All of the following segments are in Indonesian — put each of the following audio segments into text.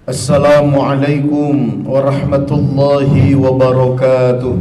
Assalamualaikum warahmatullahi wabarakatuh.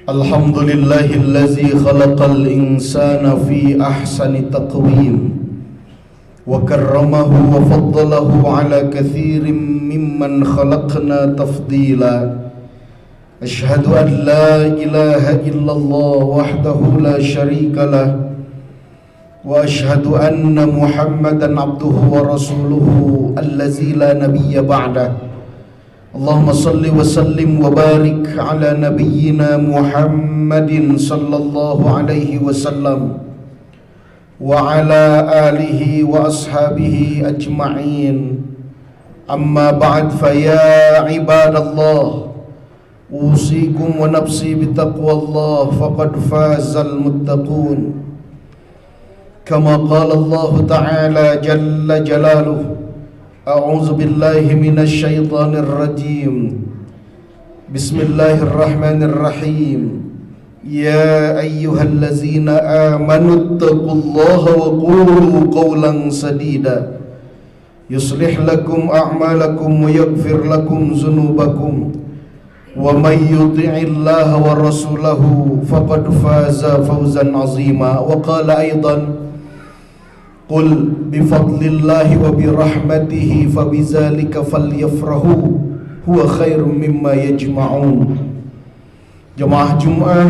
Alhamdulillahillazi khalaqal insana fi ahsani taqwim wa karramahu wa faddalahu ala kathirin mimman khalaqna tafdila. Ashhadu an la ilaha illallah wahdahu la syarika lah wa ashhadu anna Muhammadan abduhu wa rasuluhu allazi la nabiyya ba'dah. Allahumma salli wa sallim wa barik ala nabiyyina Muhammadin sallallahu alaihi wasallam wa ala alihi wa ashabihi ajma'in. Amma ba'd, fa ya ibadallah, usikum wa nafsi bitaqwallah faqad fazal muttaqun. Kama qala Allah ta'ala jalla jalaluhu, a'udzu billahi minasy syaithanir rajim. Bismillahirrahmanirrahim. Ya ayyuhallazina amanu taqullaha wa qulu qawlan sadida yuslih lakum a'malakum wa yaghfir lakum dzunubakum wa may yuti'illaha wa rasulahu faqad faza fawzan 'azima. Wa qala aidan, qul bifadlillahi wa birahmatihi fabizalika falyafrahu huwa khairum mimma yajma'un. Jemaah Jumat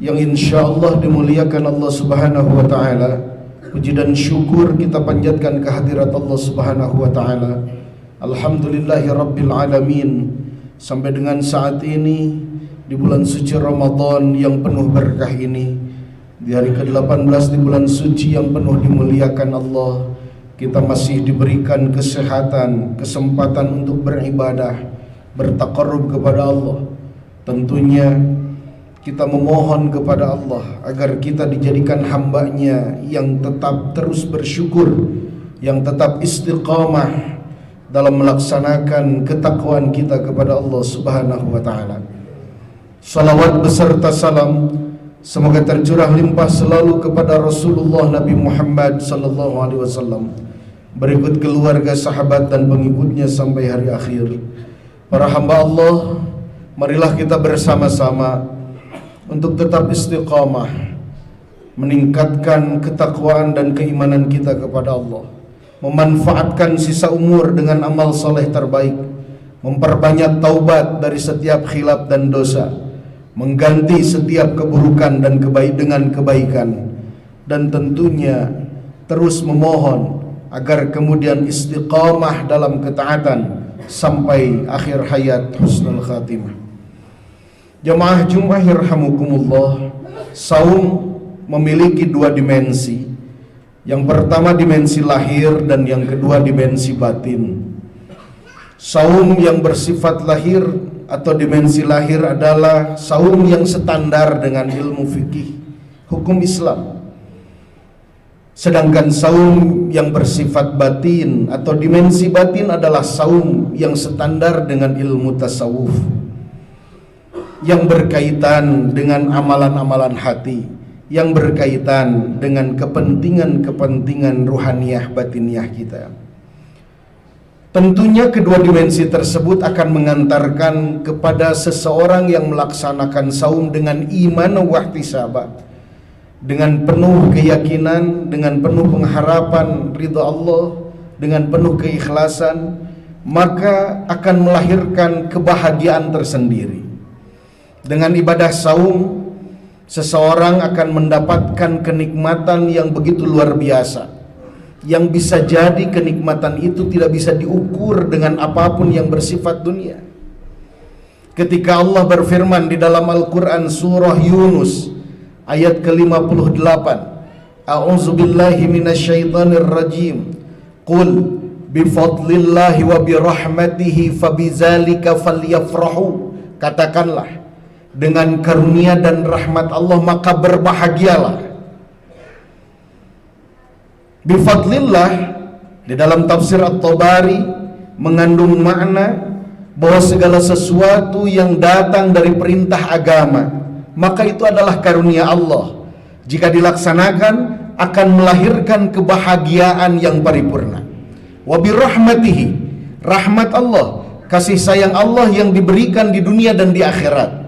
yang insyaallah dimuliakan Allah Subhanahu wa taala, puji dan syukur kita panjatkan kehadirat Allah Subhanahu wa taala. Alhamdulillahi rabbil alamin. Sampai dengan saat ini di bulan suci Ramadan yang penuh berkah ini, di hari ke-18 di bulan suci yang penuh dimuliakan Allah, kita masih diberikan kesehatan, kesempatan untuk beribadah, bertaqarrub kepada Allah. Tentunya kita memohon kepada Allah agar kita dijadikan hamba-Nya yang tetap terus bersyukur, yang tetap istiqamah dalam melaksanakan ketakwaan kita kepada Allah Subhanahu wa taala. Salawat beserta salam semoga tercurah limpah selalu kepada Rasulullah Nabi Muhammad sallallahu alaihi wasallam, berikut keluarga, sahabat dan pengikutnya sampai hari akhir. Para hamba Allah, marilah kita bersama-sama untuk tetap istiqamah, meningkatkan ketakwaan dan keimanan kita kepada Allah, memanfaatkan sisa umur dengan amal saleh terbaik, memperbanyak taubat dari setiap khilaf dan dosa, mengganti setiap keburukan dan dengan kebaikan, dan tentunya terus memohon agar kemudian istiqamah dalam ketaatan sampai akhir hayat husnul khatimah. Jemaah Jumat yarhamukumullah, saum memiliki dua dimensi. Yang pertama dimensi lahir dan yang kedua dimensi batin. Saum yang bersifat lahir atau dimensi lahir adalah saum yang standar dengan ilmu fikih, hukum Islam. Sedangkan saum yang bersifat batin atau dimensi batin adalah saum yang standar dengan ilmu tasawuf, yang berkaitan dengan amalan-amalan hati, yang berkaitan dengan kepentingan-kepentingan ruhaniyah batiniyah kita. Tentunya kedua dimensi tersebut akan mengantarkan kepada seseorang yang melaksanakan saum dengan iman wa ihtisaba, dengan penuh keyakinan, dengan penuh pengharapan ridha Allah, dengan penuh keikhlasan, maka akan melahirkan kebahagiaan tersendiri. Dengan ibadah saum, seseorang akan mendapatkan kenikmatan yang begitu luar biasa, yang bisa jadi kenikmatan itu tidak bisa diukur dengan apapun yang bersifat dunia. Ketika Allah berfirman di dalam Al-Quran surah Yunus ayat ke-58, a'udzu billahi minasyaitonir rajim, qul bifadlillahi wa birahmatihi fabizalika falyafrahu, katakanlah dengan karunia dan rahmat Allah maka berbahagialah. Bifadlillah di dalam tafsir At-Tabari mengandung makna bahwa segala sesuatu yang datang dari perintah agama, maka itu adalah karunia Allah. Jika dilaksanakan akan melahirkan kebahagiaan yang paripurna. Wa birahmatihi, rahmat Allah, kasih sayang Allah yang diberikan di dunia dan di akhirat.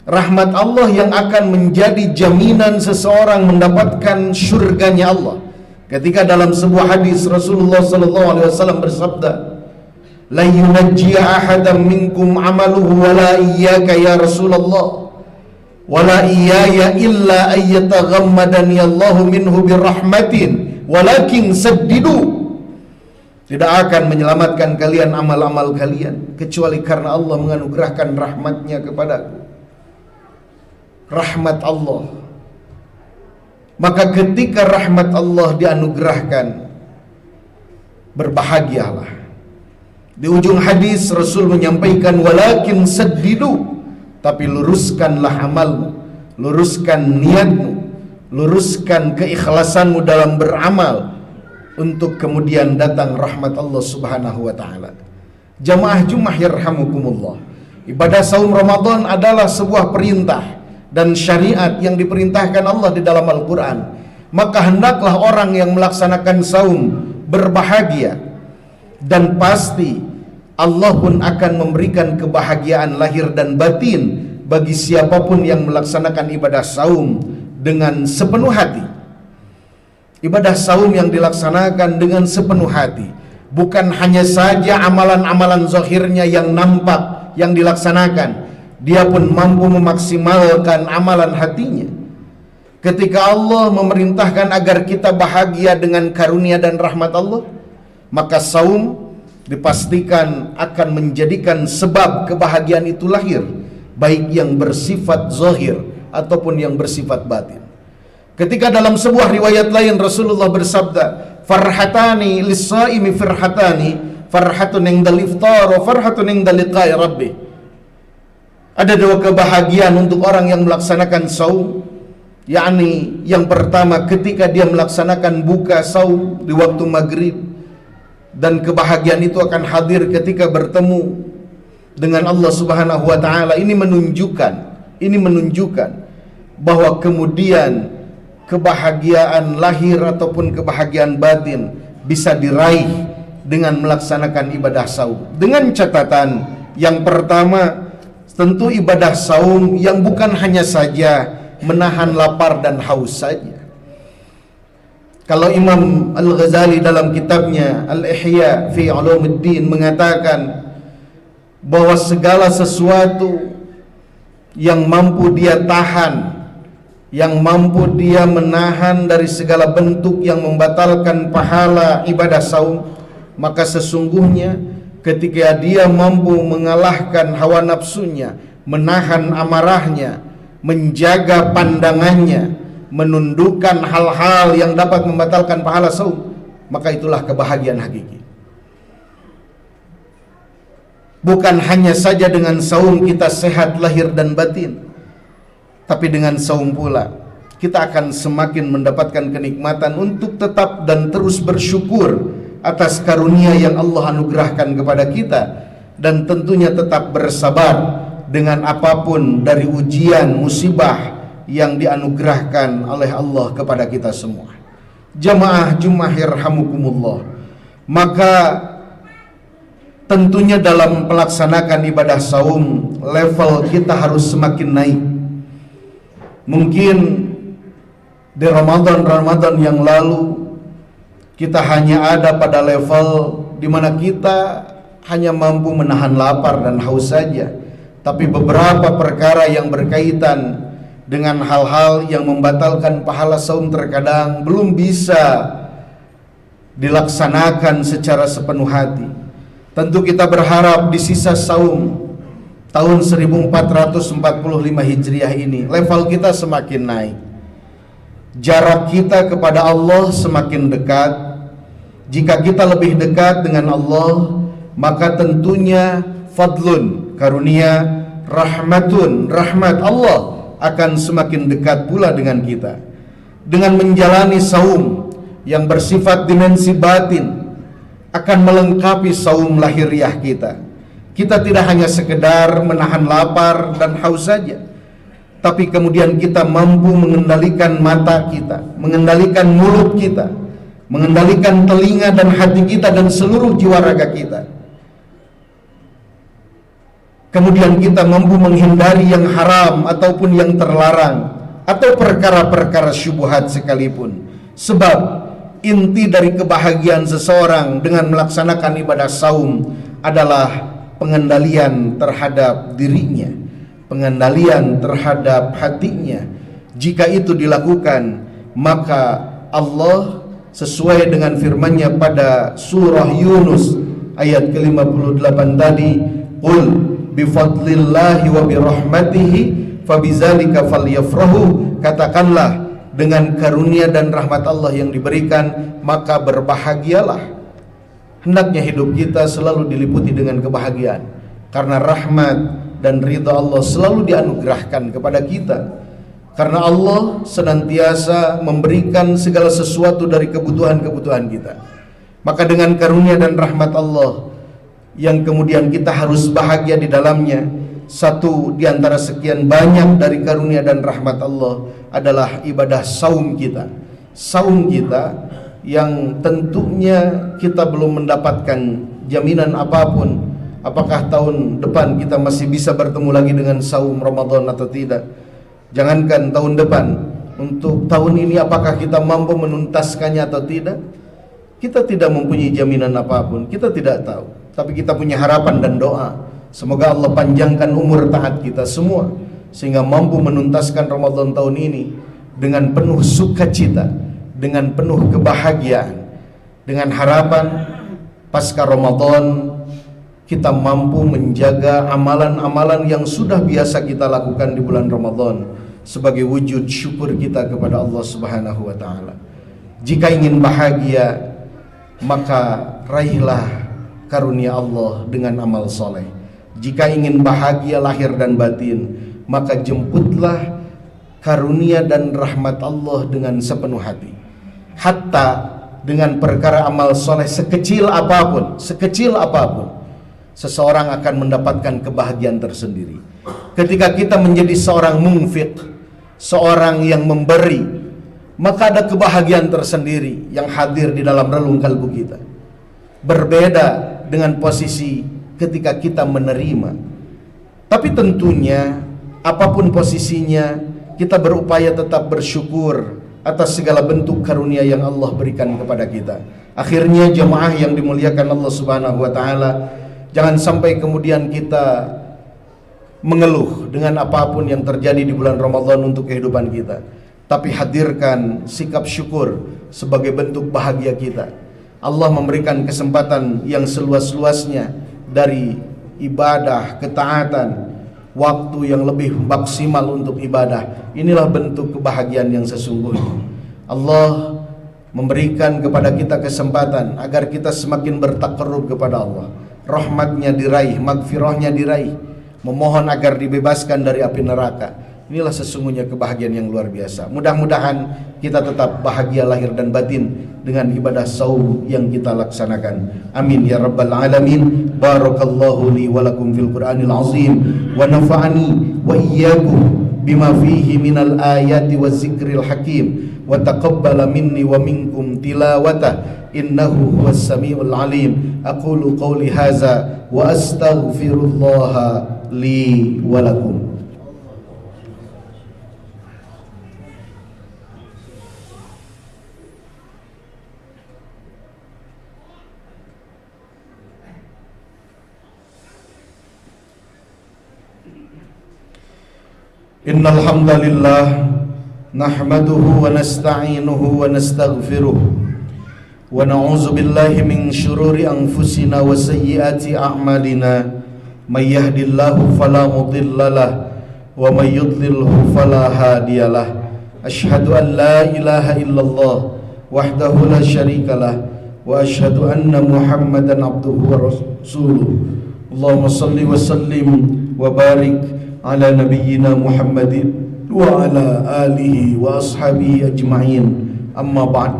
Rahmat Allah yang akan menjadi jaminan seseorang mendapatkan surganya Allah. Ketika dalam sebuah hadis Rasulullah SAW bersabda, la yunajjiya ahadan minkum amaluhu wala iyyaka ya Rasulullah wala iyaya illa ayyataghammadani Allahu minhu birahmatin walakin saddidu. Tidak akan menyelamatkan kalian amal-amal kalian kecuali karena Allah menganugerahkan rahmatnya kepadaku. Rahmat Allah. Maka ketika rahmat Allah dianugerahkan, berbahagialah. Di ujung hadis Rasul menyampaikan walakin saddidu, tapi luruskanlah amalmu, luruskan niatmu, luruskan keikhlasanmu dalam beramal, untuk kemudian datang rahmat Allah Subhanahu wa taala. Jamaah Jumat yarhamukumullah. Ibadah saum Ramadan adalah sebuah perintah dan syariat yang diperintahkan Allah di dalam Al-Quran. Maka hendaklah orang yang melaksanakan saum berbahagia, dan pasti Allah pun akan memberikan kebahagiaan lahir dan batin bagi siapapun yang melaksanakan ibadah saum dengan sepenuh hati. Ibadah saum yang dilaksanakan dengan sepenuh hati, bukan hanya saja amalan-amalan zahirnya yang nampak yang dilaksanakan, dia pun mampu memaksimalkan amalan hatinya. Ketika Allah memerintahkan agar kita bahagia dengan karunia dan rahmat Allah, maka saum dipastikan akan menjadikan sebab kebahagiaan itu lahir, baik yang bersifat zahir ataupun yang bersifat batin. Ketika dalam sebuah riwayat lain Rasulullah bersabda, farhatani lis-shaimi farhatani, farhatun indal iftar wa farhatun indal liqa'i rabbih. Ada dua kebahagiaan untuk orang yang melaksanakan saum, yakni yang pertama ketika dia melaksanakan buka saum di waktu maghrib, dan kebahagiaan itu akan hadir ketika bertemu dengan Allah Subhanahu wa taala. Ini menunjukkan bahwa kemudian kebahagiaan lahir ataupun kebahagiaan batin bisa diraih dengan melaksanakan ibadah saum. Dengan catatan yang pertama, tentu ibadah saum yang bukan hanya saja menahan lapar dan haus saja. Kalau Imam Al-Ghazali dalam kitabnya Al-Ihya fi Ulumuddin mengatakan bahwa segala sesuatu yang mampu dia tahan, yang mampu dia menahan dari segala bentuk yang membatalkan pahala ibadah saum, maka sesungguhnya ketika dia mampu mengalahkan hawa nafsunya, menahan amarahnya, menjaga pandangannya, menundukkan hal-hal yang dapat membatalkan pahala saum, maka itulah kebahagiaan hakiki. Bukan hanya saja dengan saum kita sehat lahir dan batin, tapi dengan saum pula kita akan semakin mendapatkan kenikmatan untuk tetap dan terus bersyukur atas karunia yang Allah anugerahkan kepada kita, dan tentunya tetap bersabar dengan apapun dari ujian musibah yang dianugerahkan oleh Allah kepada kita semua. Jamaah Jumat yarhamukumullah. Maka tentunya dalam melaksanakan ibadah saum, level kita harus semakin naik. Mungkin di Ramadan yang lalu kita hanya ada pada level di mana kita hanya mampu menahan lapar dan haus saja, tapi beberapa perkara yang berkaitan dengan hal-hal yang membatalkan pahala saum terkadang belum bisa dilaksanakan secara sepenuh hati. Tentu kita berharap di sisa saum tahun 1445 Hijriah ini level kita semakin naik, jarak kita kepada Allah semakin dekat. Jika kita lebih dekat dengan Allah, maka tentunya fadlun, karunia, rahmatun, rahmat Allah akan semakin dekat pula dengan kita. Dengan menjalani saum yang bersifat dimensi batin akan melengkapi saum lahiriah kita. Kita tidak hanya sekedar menahan lapar dan haus saja, tapi kemudian kita mampu mengendalikan mata kita, mengendalikan mulut kita, mengendalikan telinga dan hati kita dan seluruh jiwa raga kita. Kemudian kita mampu menghindari yang haram ataupun yang terlarang, atau perkara-perkara syubhat sekalipun. Sebab inti dari kebahagiaan seseorang dengan melaksanakan ibadah saum adalah pengendalian terhadap dirinya, pengendalian terhadap hatinya. Jika itu dilakukan, maka Allah sesuai dengan firman-Nya pada surah Yunus ayat ke-58 tadi, qul bifadlillahi wa birahmatihi fabizalika falyafrahu, katakanlah dengan karunia dan rahmat Allah yang diberikan maka berbahagialah. Hendaknya hidup kita selalu diliputi dengan kebahagiaan, karena rahmat dan ridha Allah selalu dianugerahkan kepada kita. Karena Allah senantiasa memberikan segala sesuatu dari kebutuhan-kebutuhan kita. Maka dengan karunia dan rahmat Allah yang kemudian kita harus bahagia di dalamnya, satu di antara sekian banyak dari karunia dan rahmat Allah adalah ibadah saum kita. Saum kita yang tentunya kita belum mendapatkan jaminan apapun apakah tahun depan kita masih bisa bertemu lagi dengan saum Ramadan atau tidak. Jangankan tahun depan, untuk tahun ini apakah kita mampu menuntaskannya atau tidak, kita tidak mempunyai jaminan apapun, kita tidak tahu. Tapi kita punya harapan dan doa, semoga Allah panjangkan umur taat kita semua sehingga mampu menuntaskan Ramadan tahun ini dengan penuh sukacita, dengan penuh kebahagiaan, dengan harapan pasca Ramadan kita mampu menjaga amalan-amalan yang sudah biasa kita lakukan di bulan Ramadan sebagai wujud syukur kita kepada Allah Subhanahu wa taala. Jika ingin bahagia, maka raihlah karunia Allah dengan amal soleh. Jika ingin bahagia lahir dan batin, maka jemputlah karunia dan rahmat Allah dengan sepenuh hati. Hatta dengan perkara amal soleh sekecil apapun, seseorang akan mendapatkan kebahagiaan tersendiri. Ketika kita menjadi seorang munfiq, seorang yang memberi, maka ada kebahagiaan tersendiri yang hadir di dalam relung kalbu kita. Berbeda dengan posisi ketika kita menerima. Tapi tentunya apapun posisinya, kita berupaya tetap bersyukur atas segala bentuk karunia yang Allah berikan kepada kita. Akhirnya jemaah yang dimuliakan Allah Subhanahu wa taala, jangan sampai kemudian kita mengeluh dengan apapun yang terjadi di bulan Ramadan untuk kehidupan kita, tapi hadirkan sikap syukur sebagai bentuk bahagia kita. Allah memberikan kesempatan yang seluas-luasnya dari ibadah, ketaatan, waktu yang lebih maksimal untuk ibadah. Inilah bentuk kebahagiaan yang sesungguhnya. Allah memberikan kepada kita kesempatan agar kita semakin bertakarrub kepada Allah, rahmatnya diraih, magfirahnya diraih, memohon agar dibebaskan dari api neraka. Inilah sesungguhnya kebahagiaan yang luar biasa. Mudah-mudahan kita tetap bahagia lahir dan batin dengan ibadah saum yang kita laksanakan. Amin ya rabbal alamin. Barakallahu li wa lakum fil Qur'anil azim wa nafa'ani wa iyyakum bima fihi minal ayati waz zikril hakim wa taqabbala minni wa minkum tilawatah innahu huwas samiul alim. Aqulu qawli hadza wa astaghfirullaha li wa lakum. Innal hamdalillah nahmaduhu wa nasta'inuhu wa nastaghfiruh wa na'udzu billahi min shururi anfusina wa sayyiati a'malina may yahdihillahu fala mudhillalah wa may yudlilhu fala hadiyalah. Asyhadu an la ilaha illallah wahdahu la syarikalah wa asyhadu anna Muhammadan abduhu wa rasuluh. Allahumma salli wa sallim wa barik ala nabiyyina Muhammadin wa ala alihi wa ashabihi ajma'in. Amma ba'd.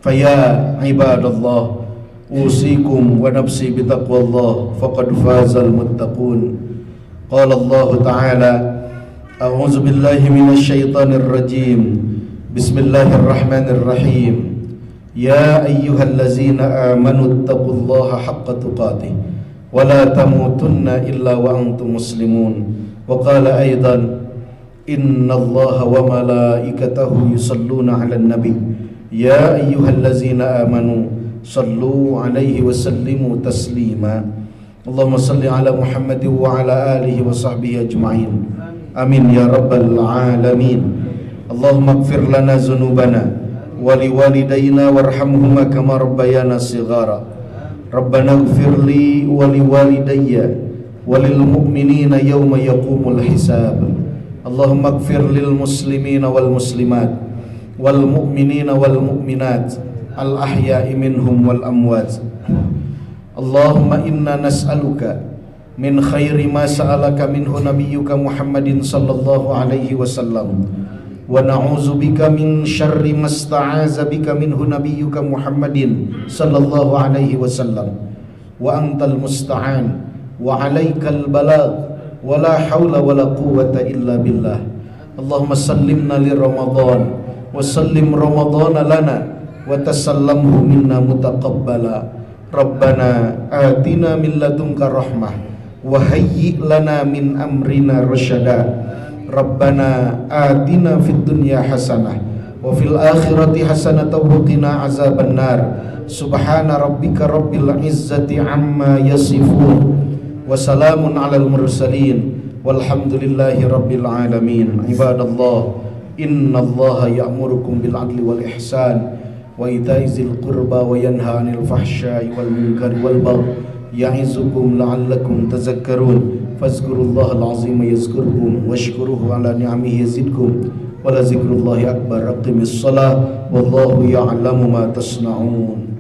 Faya ibadallah, usikum wa nafsi bitaqwallah faqad fazal muttaqun. Qala Allah ta'ala A'udzu billahi minasyaitonir rajim. Bismillahirrahmanirrahim. Ya ayyuhallazina amanu taqullaha haqqa tuqatih wa la tamutunna illa wa antum muslimun. Wa qala aidan innallaha wa malaikatahu yusalluna 'alan nabi. Ya ayyuhallazina amanu sallu 'alaihi wa sallimu taslima. Allahumma salli 'ala Muhammadin wa 'ala alihi wa sahbihi ajma'in. Amin ya rabbal alamin. Allahumma ighfir lana dzunubana wa liwalidayna warhamhuma kama rabbayana shighara. Rabbana ighfir li wa liwalidayya wa lil mu'minina yawma yaqumul hisab. Allahumma ighfir lil muslimina wal muslimat wal mu'minina wal mu'minat al ahya'i minhum wal amwat. Allahumma inna nas'aluka min khairi ma sa'alaka minhu nabiyyuka Muhammadin sallallahu alaihi wasallam wa na'udzubika min syarri ma sta'aza bika minhu nabiyyuka Muhammadin sallallahu alaihi wasallam wa antal musta'an wa 'alaikal balagh wa la haula wa la quwwata illa billah. Allahumma sallimna li Ramadan wa sallim Ramadana lana wa tasallamhu minna mutaqabbala. Rabbana atina min ladunka rahmah wa hayyi lana min amrina rasyada. Rabbana atina fid dunya hasanah wa fil akhirati hasanatan wa qina azabannar. Subhana rabbika rabbil izzati amma yasifun wa salamun alal mursalin walhamdulillahi rabbil alamin. Ibadallah, innallaha ya'murukum bil adli wal ihsan wa ita'i dzil qurba wa yanha 'anil fahsya'i wal munkari wal baghi ya'izukum la'allakum tazakkarun. Fazkurullahal azim yazkurkum washkuruhu ala ni'amihi yazidkum wa la zikrullahi akbar. Aqimis shalah wallahu ya'lamu ma tasna'un.